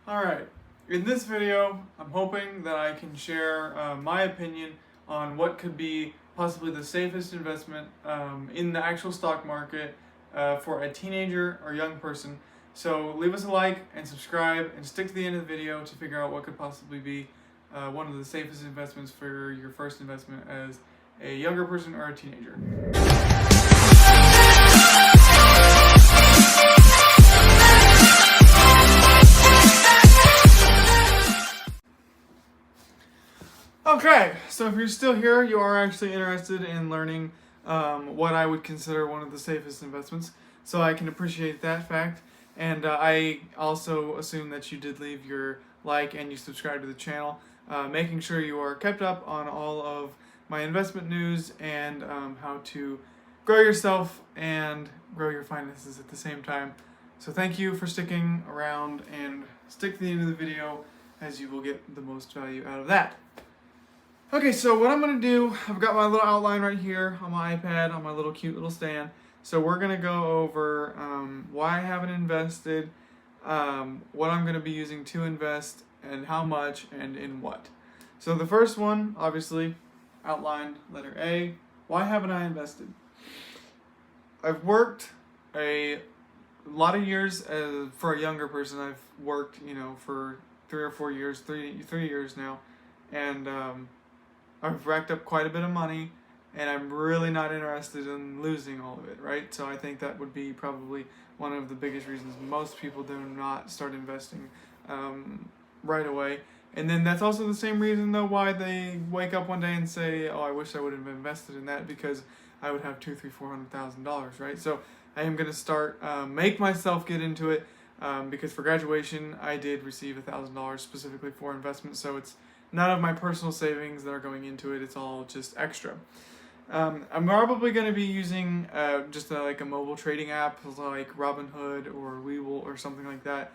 Alright, in this video, I'm hoping that I can share my opinion on what could be possibly the safest investment in the actual stock market for a teenager or young person. So leave us a like and subscribe and stick to the end of the video to figure out what could possibly be one of the safest investments for your first investment as a younger person or a teenager. Okay, so if you're still here, you are actually interested in learning what I would consider one of the safest investments. So I can appreciate that fact. And I also assume that you did leave your like and you subscribe to the channel, making sure you are kept up on all of my investment news and how to grow yourself and grow your finances at the same time. So thank you for sticking around and stick to the end of the video, as you will get the most value out of that. Okay, so what I'm going to do, I've got my little outline right here on my iPad, on my little cute little stand. So we're going to go over why I haven't invested, what I'm going to be using to invest, and how much, and in what. So the first one, obviously, outlined, letter A, why haven't I invested? I've worked a lot of years for a younger person. I've worked, for 3 or 4 years, three years now, and I've racked up quite a bit of money, and I'm really not interested in losing all of it, right? So I think that would be probably one of the biggest reasons most people do not start investing right away. And then that's also the same reason, though, why they wake up one day and say, oh, I wish I would have invested in that, because I would have $200,000-$400,000, right? So I am going to start, make myself get into it, because for graduation, I did receive $1,000 specifically for investment, so it's none of my personal savings that are going into it. It's all just extra. I'm probably going to be using just like a mobile trading app like Robinhood or Webull or something like that,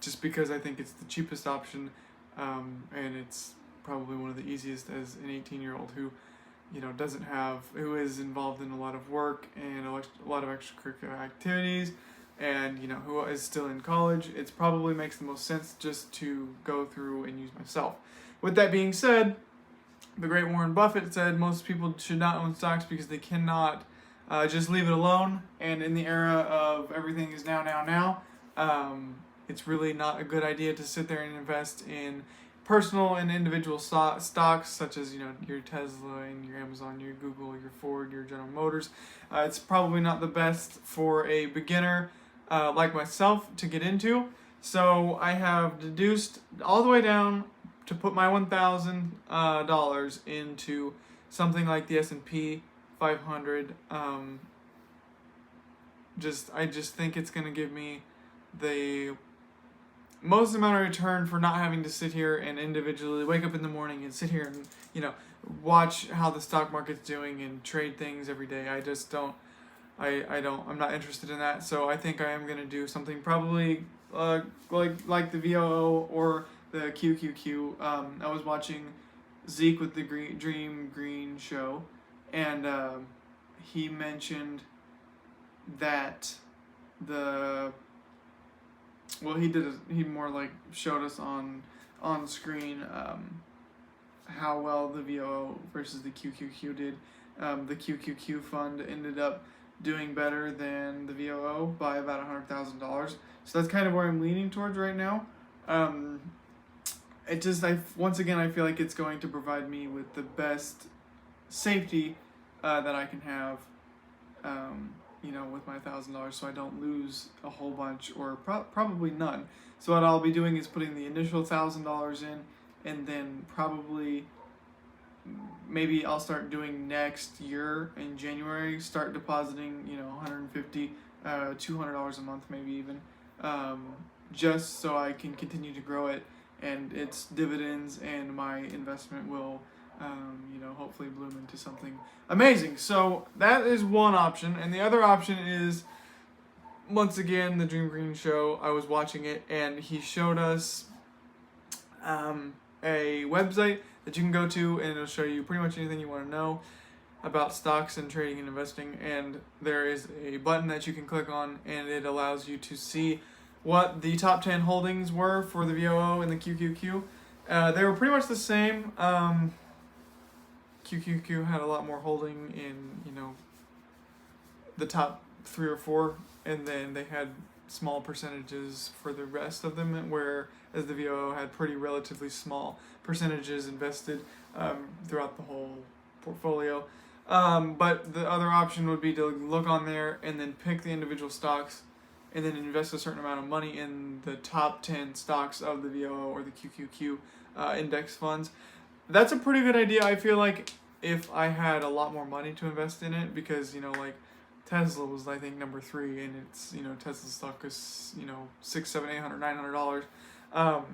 just because I think it's the cheapest option, and it's probably one of the easiest as an 18-year-old who who is involved in a lot of work and a lot of extracurricular activities, and who is still in college. It probably makes the most sense just to go through and use myself. With that being said, the great Warren Buffett said most people should not own stocks because they cannot just leave it alone. And in the era of everything is now, it's really not a good idea to sit there and invest in personal and individual stocks such as your Tesla and your Amazon, your Google, your Ford, your General Motors. It's probably not the best for a beginner like myself to get into. So I have deduced all the way down to put my $1,000 into something like the S&P 500. I just think it's going to give me the most amount of return for not having to sit here and individually wake up in the morning and sit here and watch how the stock market's doing and trade things every day. I just don't. I'm not interested in that. So I think I am going to do something probably like the VOO or the QQQ. I was watching Zeke with the Dream Green show, and he mentioned that he more like showed us on screen how well the VOO versus the QQQ did. The QQQ fund ended up doing better than the VOO by about $100,000. So that's kind of where I'm leaning towards right now. Once again, I feel like it's going to provide me with the best safety that I can have, with my $1,000, so I don't lose a whole bunch or probably none. So what I'll be doing is putting the initial $1,000 in, and then maybe I'll start doing next year in January, start depositing, $150, $200 a month, maybe even, just so I can continue to grow it, and its dividends and my investment will, hopefully bloom into something amazing. So that is one option, and the other option is, once again, the Dream Green show. I was watching it, and he showed us a website that you can go to, and it'll show you pretty much anything you want to know about stocks and trading and investing. And there is a button that you can click on, and it allows you to see what the top 10 holdings were for the VOO and the QQQ. They were pretty much the same. QQQ had a lot more holding in, the top 3 or 4, and then they had small percentages for the rest of them, whereas the VOO had pretty relatively small percentages invested throughout the whole portfolio. But the other option would be to look on there and then pick the individual stocks and then invest a certain amount of money in the top 10 stocks of the VOO or the QQQ index funds. That's a pretty good idea. I feel like if I had a lot more money to invest in it, because, like Tesla was, I think, number 3, and it's, Tesla stock is, $600, $700, $800, $900.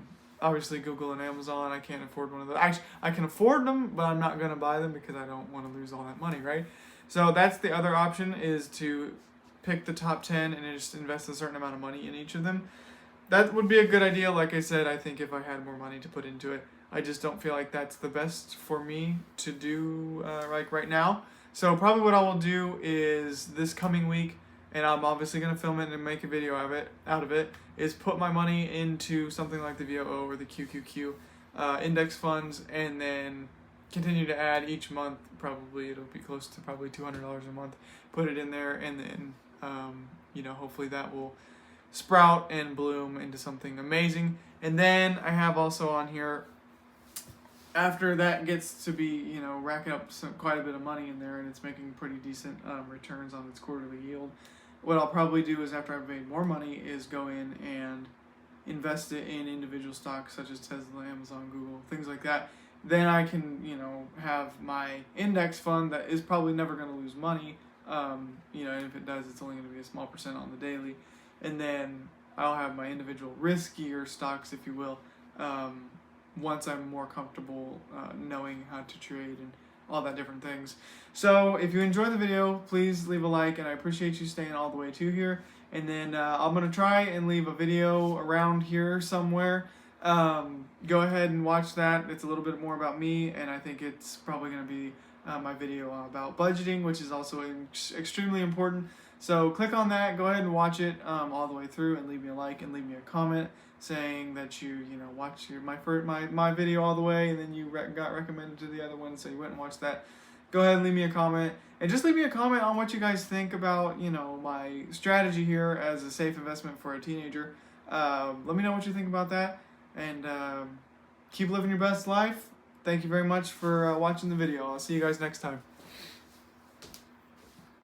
Obviously, Google and Amazon, I can't afford one of those. Actually, I can afford them, but I'm not going to buy them because I don't want to lose all that money, right? So that's the other option, is to pick the top 10 and just invest a certain amount of money in each of them. That would be a good idea. Like I said, I think if I had more money to put into it, I just don't feel like that's the best for me to do like right now. So probably what I will do is this coming week, and I'm obviously going to film it and make a video out of it, is put my money into something like the VOO or the QQQ index funds, and then continue to add each month. Probably it'll be close to probably $200 a month. Put it in there, and then hopefully that will sprout and bloom into something amazing. And then I have also on here, after that gets to be, racking up quite a bit of money in there and it's making pretty decent returns on its quarterly yield, what I'll probably do is, after I've made more money, is go in and invest it in individual stocks such as Tesla, Amazon, Google, things like that. Then I can, have my index fund that is probably never going to lose money. And if it does, it's only going to be a small percent on the daily. And then I'll have my individual riskier stocks, if you will, once I'm more comfortable knowing how to trade and all that different things. So if you enjoyed the video, please leave a like, and I appreciate you staying all the way to here. And then I'm going to try and leave a video around here somewhere. Go ahead and watch that. It's a little bit more about me, and I think it's probably going to be my video about budgeting, which is also extremely important. So click on that, go ahead and watch it all the way through, and leave me a like and leave me a comment saying that you watched my video all the way, and then you got recommended to the other one, so you went and watched that. Go ahead and leave me a comment, and just leave me a comment on what you guys think about my strategy here as a safe investment for a teenager. Let me know what you think about that, and keep living your best life. Thank you very much for watching the video. I'll see you guys next time.